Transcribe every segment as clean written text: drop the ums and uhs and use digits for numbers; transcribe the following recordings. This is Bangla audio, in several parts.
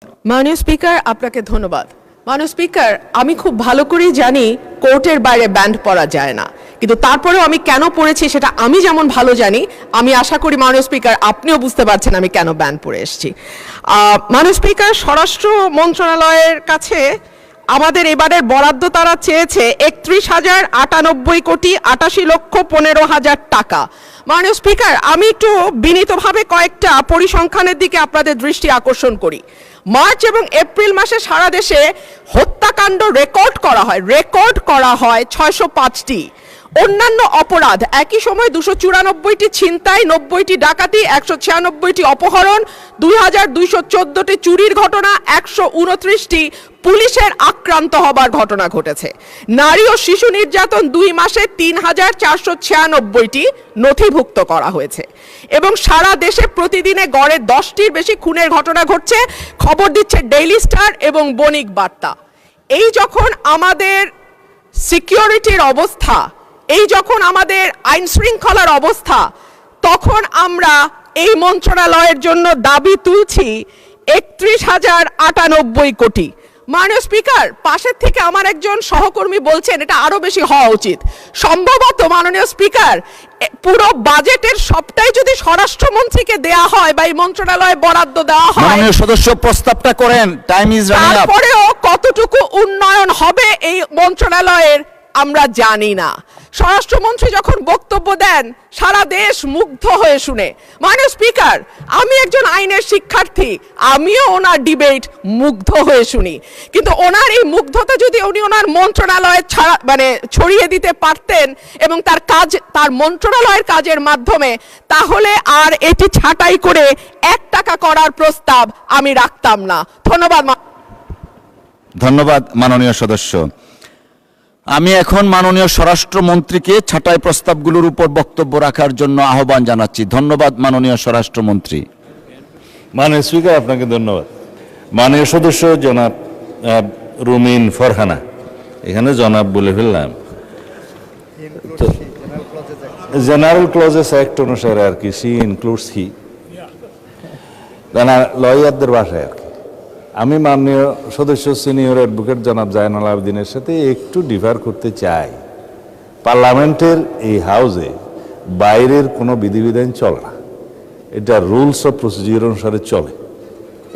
মাননীয় স্পিকার, আপনাকে ধন্যবাদ। মাননীয় স্পিকার, আমি খুব ভালো করেই জানি কোর্টের বাইরে ব্যান্ড পরা যায় না, কিন্তু তারপরেও আমি কেন পড়েছি সেটা আমি যেমন ভালো জানি, আমি আশা করি মাননীয় স্পিকার আপনিও বুঝতে পারছেন আমি কেন ব্যান্ড পরে এসেছি। মাননীয় স্পিকার, স্বরাষ্ট্র মন্ত্রণালয়ের কাছে আমাদের এবারের বরাদ্দ তারা চেয়েছে 31,098,85,15,000 টাকা। মাননীয় স্পিকার, আমি একটু বিনীতভাবে কয়েকটা পরিসংখ্যানের দিকে আপনাদের দৃষ্টি আকর্ষণ করি। মার্চ এবং এপ্রিল মাসে সারা দেশে হত্যাকাণ্ড রেকর্ড করা হয় 605টি। অন্যান্য অপরাধ একই সময় 294টি ছিনতাই, 90টি ডাকাতি, 196টি অপহরণ, 2214টি চুরির ঘটনা, 129টি পুলিশের আক্রান্ত হবার ঘটনা ঘটেছে। নারী ও শিশু নির্যাতন 2 মাসে 3,496টি নথিভুক্ত করা হয়েছে এবং সারা দেশে প্রতিদিনে গড়ে 10টির বেশি খুনের ঘটনা ঘটছে, খবর দিচ্ছে ডেইলি স্টার এবং বণিক বার্তা। এই যখন আমাদের সিকিউরিটির অবস্থা, এই যখন আমাদের আইন শৃঙ্খলার অবস্থা, তখন আমরা এই মন্ত্রণালয়ের জন্য দাবি তুলছি 31,098 কোটি। মাননীয় স্পিকার, পাশের থেকে আমার একজন সহকর্মী বলছেন এটা আরো বেশি হওয়া উচিত। সম্ভবত মাননীয় স্পিকার, পুরো বাজেটের সবটাই যদি স্বরাষ্ট্রমন্ত্রীকে দেয়া হয় বা এই মন্ত্রণালয়ে বরাদ্দ দেওয়া হয়, মাননীয় সদস্য প্রস্তাবটা করেন, টাইম ইজ রানিং আপ। তারপরেও কতটুকু উন্নয়ন হবে এই মন্ত্রণালয়ের আমরা জানি না। স্বরাষ্ট্রমন্ত্রী যখন বক্তব্য দেন সারা দেশ মুগ্ধ হয়ে শুনে। মাননীয় স্পিকার, আমি একজন আইনের শিক্ষার্থী, আমিও ওনার ডিবেট মুগ্ধ হয়ে শুনি, কিন্তু ওনার এই মুগ্ধতা যদি উনি ওনার মন্ত্রণালয়ে ছড়িয়ে দিতে পারতেন এবং তার মন্ত্রণালয়ের কাজের মাধ্যমে, তাহলে আর এটি ছাঁটাই করে 1 টাকা করার প্রস্তাব আমি রাখতাম না। ধন্যবাদ মাননীয় সদস্য। আমি এখন মাননীয় স্বরাষ্ট্রমন্ত্রীকে ছাঁটাই প্রস্তাবগুলোর উপর বক্তব্য রাখার জন্য আহ্বান জানাচ্ছি। ধন্যবাদ মাননীয় স্বরাষ্ট্রমন্ত্রী। মাননীয় স্পিকার, আপনাকে ধন্যবাদ। মাননীয় সদস্য জনাব রুমিন ফারহানা, এখানে জনাব বলে ফেললাম, জেনারেল ক্লজেস অ্যাক্ট অনুসারে আর কি, সি ইনক্লুডস হি, লয়ারদের ভাষায় আর কি। আমি মাননীয় সদস্য সিনিয়র অ্যাডভোকেট জনাব জায়নাল আবেদিনের সাথে একটু ডিফার করতে চাই। পার্লামেন্টের এই হাউসে বাইরের কোনো বিধিবিধান চলে না, এটা রুলস অফ প্রসিডিওর অনুসারে চলে।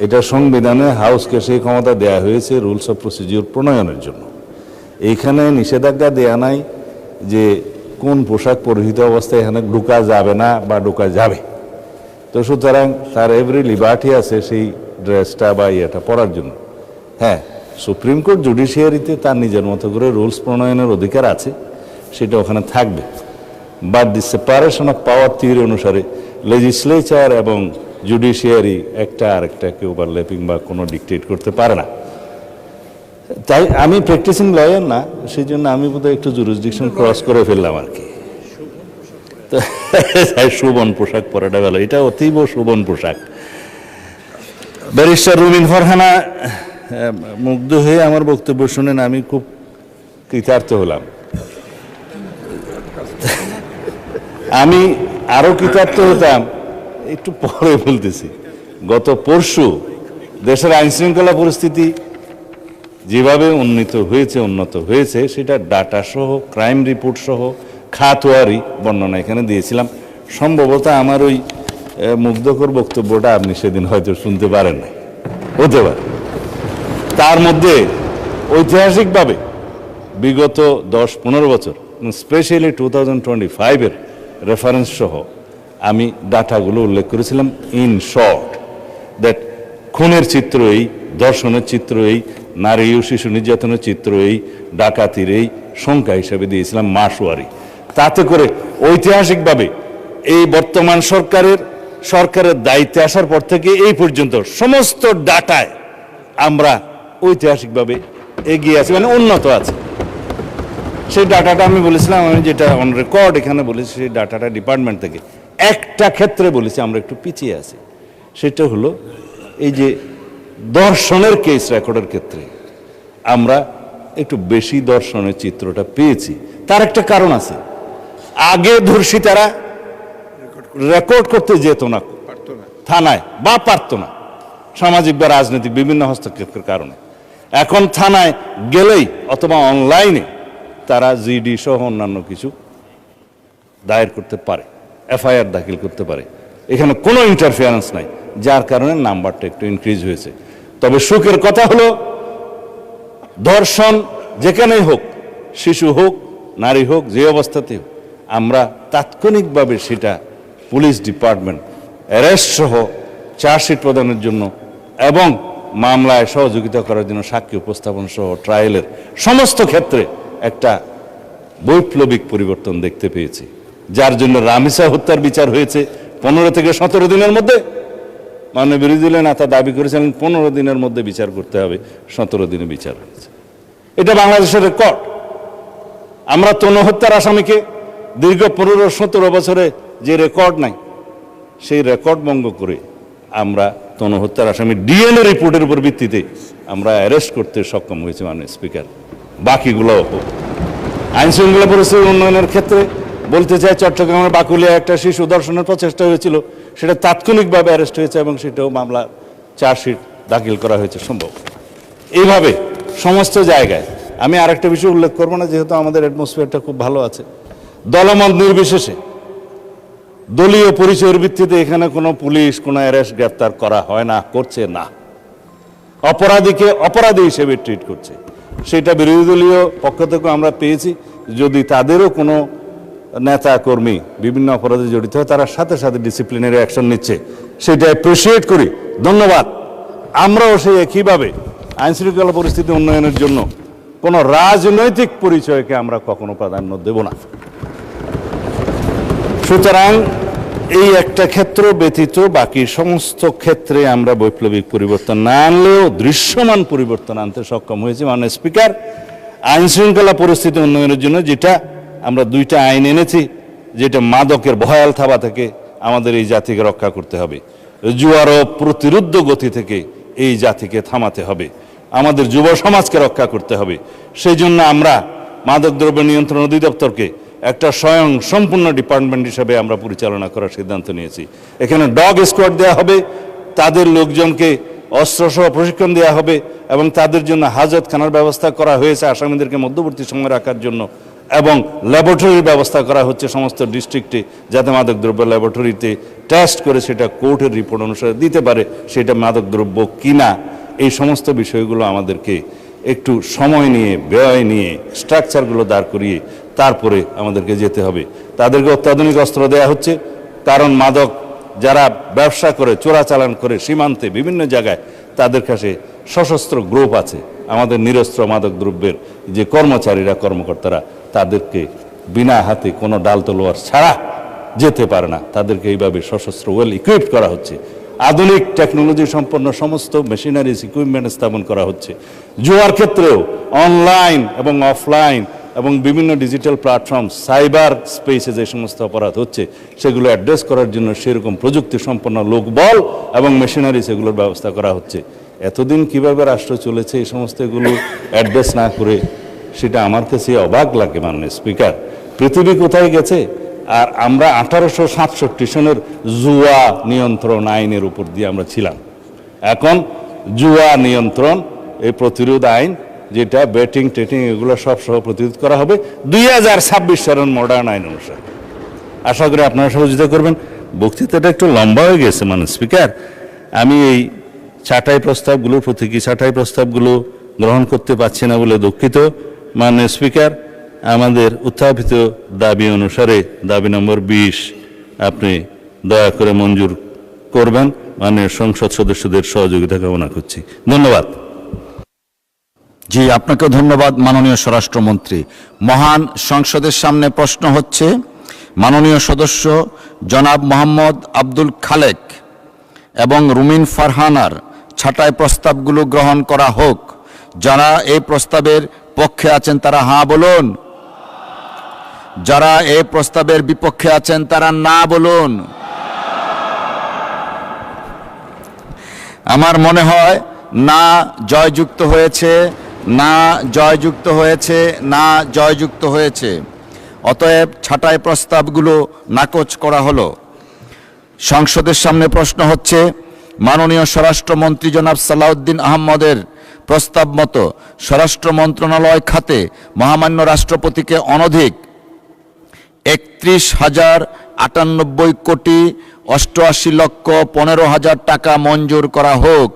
এটা সংবিধানে হাউসকে সেই ক্ষমতা দেয়া হয়েছে রুলস অফ প্রসিডিওর প্রণয়নের জন্য। এইখানে নিষেধাজ্ঞা দেয়া নাই যে কোন পোশাক পরিহিত অবস্থায় এখানে ঢোকা যাবে না বা ঢোকা যাবে। তো সুতরাং তার এভরি লিবার্টি আছে সেই ড্রেসটা বা ইয়েটা পরার জন্য। হ্যাঁ, সুপ্রিম কোর্ট জুডিশিয়ারিতে তার নিজের মতো করে রুলস প্রণয়নের অধিকার আছে, সেটা ওখানে থাকবে। But the separation of power theory অনুসারে লেজিসলেচার এবং জুডিশিয়ারি একটা আরেকটাকে ওভারল্যাপিং বা কোনো ডিকটেট করতে পারে না। তাই আমি প্র্যাকটিসিং লয়ার না, সেই জন্য আমি বোধহয় একটু জুরিসডিকশন ক্রস করে ফেললাম আর কি। শোভন পোশাক পরাটা ভালো, এটা অতীব শোভন পোশাক। ব্যারিস্টার রুমিন ফারহানা মুগ্ধ হয়ে আমার বক্তব্য শুনেন, আমি খুব কৃতার্থ হলাম। আমি আরো কৃতার্থ হতাম, একটু পরে বলতেছি। গত পরশু দেশের আইন শৃঙ্খলা পরিস্থিতি যেভাবে উন্নত হয়েছে সেটা ডাটা সহ, ক্রাইম রিপোর্ট সহ, খাতোয়ারি বর্ণনা এখানে দিয়েছিলাম। সম্ভবত আমার ওই মুগ্ধকর বক্তব্যটা আপনি সেদিন হয়তো শুনতে পারেন না, হতে পারে। তার মধ্যে ঐতিহাসিকভাবে বিগত 10-15 বছর, স্পেশালি 2025-এর রেফারেন্স সহ আমি ডাটাগুলো উল্লেখ করেছিলাম। ইন শর্ট দ্যাট খুনের চিত্র এই, ধর্ষণের চিত্র এই, নারী ও শিশু নির্যাতনের চিত্র এই, ডাকাতির এই সংখ্যা হিসাবে দিয়েছিলাম মাসওয়ারি। তাতে করে ঐতিহাসিকভাবে এই বর্তমান সরকারের দায়িত্বে আসার পর থেকে এই পর্যন্ত সমস্ত ডাটায় আমরা ঐতিহাসিকভাবে এগিয়ে আছি, মানে উন্নত আছে। সেই ডাটাটা আমি বলেছিলাম, আমি যেটা অন রেকর্ড এখানে বলেছি, সেই ডাটাটা ডিপার্টমেন্ট থেকে একটা ক্ষেত্রে বলেছি আমরা একটু পিছিয়ে আছি। সেটা হলো এই যে দর্শনের কেস রেকর্ডের ক্ষেত্রে আমরা একটু বেশি দর্শনের চিত্রটা পেয়েছি। তার একটা কারণ আছে, আগে ধর্ষিতারা রেকর্ড করতে যেত না থানায় বা পারতো না, সামাজিক বা রাজনৈতিক বিভিন্ন হস্তক্ষেপের কারণে। এখন থানায় গেলেই অথবা অনলাইনে তারা জিডি সহ অন্যান্য কিছু দায়ের করতে পারে, এফআইআর দাখিল করতে পারে। এখানে কোনো ইন্টারফিয়ারেন্স নাই, যার কারণে নাম্বারটা একটু ইনক্রিজ হয়েছে। তবে সুখের কথা হলো, ধর্ষণ যেখানেই হোক, শিশু হোক, নারী হোক, যে অবস্থাতে হোক, আমরা তাৎক্ষণিকভাবে সেটা পুলিশ ডিপার্টমেন্ট অ্যারেস্ট সহ চার্জশিট প্রদানের জন্য এবং মামলায় সহযোগিতা করার জন্য সাক্ষী উপস্থাপন সহ ট্রায়ালের সমস্ত ক্ষেত্রে একটা বৈপ্লবিক পরিবর্তন দেখতে পেয়েছি, যার জন্য রামিসা হত্যার বিচার হয়েছে 15 থেকে 17 দিনের মধ্যে। মাননীয় বিরোধী দলীয় নেতা দাবি করেছিলেন 15 দিনের মধ্যে বিচার করতে হবে, 17 দিনে বিচার হয়েছে। এটা বাংলাদেশের রেকর্ড। আমরা তনু হত্যার আসামিকে দীর্ঘ 15-17 বছরে যে রেকর্ড নাই, সেই রেকর্ড ভঙ্গ করে আমরা তনু হত্যার আসামি ডিএনএ রিপোর্টের উপর ভিত্তিতে আমরা অ্যারেস্ট করতে সক্ষম হয়েছি মাননীয় স্পিকার। বাকিগুলো আইন শৃঙ্খলা পরিস্থিতি উন্নয়নের ক্ষেত্রে বলতে চাই, চট্টগ্রামের বাকুলিয়া একটা শিশু ধর্ষণের প্রচেষ্টা হয়েছিল, সেটা তাৎক্ষণিকভাবে অ্যারেস্ট হয়েছে এবং সেটাও মামলা চার্জশিট দাখিল করা হয়েছে সম্ভব। এইভাবে সমস্ত জায়গায় আমি আরেকটা বিষয় উল্লেখ করবো না, যেহেতু আমাদের অ্যাটমসফিয়ারটা খুব ভালো আছে। দলমত নির্বিশেষে দলীয় পরিচয়ের ভিত্তিতে এখানে কোনো পুলিশ কোনো অ্যারেস্ট গ্রেফতার করা হয় না, করছে না। অপরাধীকে অপরাধী হিসেবে ট্রিট করছে। সেটা বিরোধী দলীয় পক্ষ থেকে আমরা পেয়েছি। যদি তাদেরও কোনো নেতা কর্মী বিভিন্ন অপরাধে জড়িত হয়, তারা সাথে সাথে ডিসিপ্লিনারি অ্যাকশন নিচ্ছে, সেটা অ্যাপ্রিসিয়েট করি, ধন্যবাদ। আমরাও সেই একইভাবে আইন শৃঙ্খলা পরিস্থিতি উন্নয়নের জন্য কোনো রাজনৈতিক পরিচয়কে আমরা কখনো প্রাধান্য দেব না। সুতরাং এই একটা ক্ষেত্র ব্যতীত বাকি সমস্ত ক্ষেত্রে আমরা বৈপ্লবিক পরিবর্তন না আনলেও দৃশ্যমান পরিবর্তন আনতে সক্ষম হয়েছি। মাননীয় স্পিকার, আইন শৃঙ্খলা পরিস্থিতি উন্নয়নের জন্য যেটা আমরা 2টা আইন এনেছি, যেটা মাদকের ভয়াল থাবা থেকে আমাদের এই জাতিকে রক্ষা করতে হবে, জুয়ার ও প্রতিরোধ গতি থেকে এই জাতিকে থামাতে হবে, আমাদের যুব সমাজকে রক্ষা করতে হবে। সেই জন্য আমরা মাদকদ্রব্য নিয়ন্ত্রণ অধিদপ্তরকে একটা স্বয়ং সম্পূর্ণ ডিপার্টমেন্ট হিসেবে আমরা পরিচালনা করার সিদ্ধান্ত নিয়েছি। এখানে ডগ স্কোয়াড দেওয়া হবে, তাদের লোকজনকে অস্ত্রসহ প্রশিক্ষণ দেওয়া হবে এবং তাদের জন্য হাজতখানার ব্যবস্থা করা হয়েছে আসামিদেরকে মধ্যবর্তী সময় রাখার জন্য, এবং ল্যাবরেটরির ব্যবস্থা করা হচ্ছে সমস্ত ডিস্ট্রিক্টে, যাতে মাদকদ্রব্য ল্যাবরেটরিতে টেস্ট করে সেটা কোর্টের রিপোর্ট অনুসারে দিতে পারে সেটা মাদকদ্রব্য কিনা। এই সমস্ত বিষয়গুলো আমাদেরকে একটু সময় নিয়ে, ব্যয় নিয়ে, স্ট্রাকচারগুলো দাঁড় করিয়ে তারপরে আমাদেরকে যেতে হবে। তাদেরকে অত্যাধুনিক অস্ত্র দেওয়া হচ্ছে, কারণ মাদক যারা ব্যবসা করে, চোরাচালান করে সীমান্তে বিভিন্ন জায়গায়, তাদের কাছে সশস্ত্র গ্রুপ আছে। আমাদের নিরস্ত্র মাদক দ্রব্যের যে কর্মচারীরা, কর্মকর্তারা, তাদেরকে বিনা হাতে কোনো ডাল তলোয়ার ছাড়া যেতে পারে না। তাদেরকে এইভাবে সশস্ত্র ওয়েল ইকুইপড করা হচ্ছে। আধুনিক টেকনোলজি সম্পন্ন সমস্ত মেশিনারিজ ইকুইপমেন্ট স্থাপন করা হচ্ছে। জুয়ার ক্ষেত্রেও অনলাইন এবং অফলাইন এবং বিভিন্ন ডিজিটাল প্ল্যাটফর্ম, সাইবার স্পেসে যে সমস্ত অপরাধ হচ্ছে, সেগুলো অ্যাড্রেস করার জন্য সেরকম প্রযুক্তি সম্পন্ন লোকবল এবং মেশিনারিজ এগুলোর ব্যবস্থা করা হচ্ছে। এতদিন কিভাবে রাষ্ট্র চলেছে এই সমস্ত এগুলো অ্যাড্রেস না করে, সেটা আমার কাছে অবাক লাগে। মাননীয় স্পিকার, পৃথিবী কোথায় গেছে? আর আমরা 1867 সনের জুয়া নিয়ন্ত্রণ আইনের উপর দিয়ে আমরা ছিলাম। এখন জুয়া নিয়ন্ত্রণ এই প্রতিরোধ আইন, যেটা ব্যাটিং টেটিং এগুলো সব সহ প্রতিরোধ করা হবে 2026 সালের মডার্ন আইন অনুসারে। আশা করি আপনারা সহযোগিতা করবেন। বক্তৃতাটা একটু লম্বা হয়ে গেছে মাননীয় স্পিকার। আমি এই ছাঁটাই প্রস্তাবগুলোর প্রতীকী ছাঁটাই প্রস্তাবগুলো গ্রহণ করতে পারছি না বলে দুঃখিত। মাননীয় স্পিকার, আমাদের উত্থাপিত দাবি অনুসারে দাবি নম্বর 20 আপনি দয়া করে মঞ্জুর করবেন। মাননীয় সংসদ সদস্যদের সহযোগিতা কামনা করছি। ধন্যবাদ। জি, আপনাকে ধন্যবাদ মাননীয় স্বরাষ্ট্রমন্ত্রী। মহান সংসদের সামনে প্রশ্ন হচ্ছে, মাননীয় সদস্য জনাব মোহাম্মদ আব্দুল খালেক এবং রুমিন ফারহানার ছাঁটাই প্রস্তাবগুলো গ্রহণ করা হোক। যারা এই প্রস্তাবের পক্ষে আছেন তারা হ্যাঁ বলুন, যারা এই প্রস্তাবের বিপক্ষে আছেন তারা না বলুন। আমার মনে হয় না জয়যুক্ত হয়েছে, না জয়যুক্ত হয়েছে, না জয়যুক্ত হয়েছে। অতএব ছাঁটাই প্রস্তাবগুলো নাকচ করা হলো। সংসদের সামনে প্রশ্ন হচ্ছে, মাননীয় স্বরাষ্ট্রমন্ত্রী জনাব সালাউদ্দিন আহমদের প্রস্তাব মতো স্বরাষ্ট্র মন্ত্রণালয় খাতে মহামান্য রাষ্ট্রপতিকে অনধিক 31,098,88,15,00,000 টাকা মঞ্জুর করা হোক।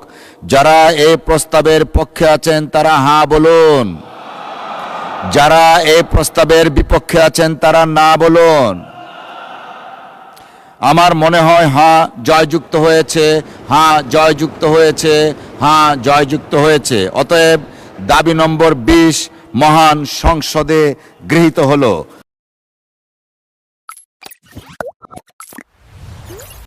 যারা এই প্রস্তাবের পক্ষে আছেন তারা হ্যাঁ বলুন, যারা এই প্রস্তাবের বিপক্ষে আছেন তারা না বলুন। আমার মনে হয় হ্যাঁ জয়যুক্ত হয়েছে, হ্যাঁ জয়যুক্ত হয়েছে, হ্যাঁ জয়যুক্ত হয়েছে। অতএব দাবি নম্বর 20 মহান সংসদে গৃহীত হলো।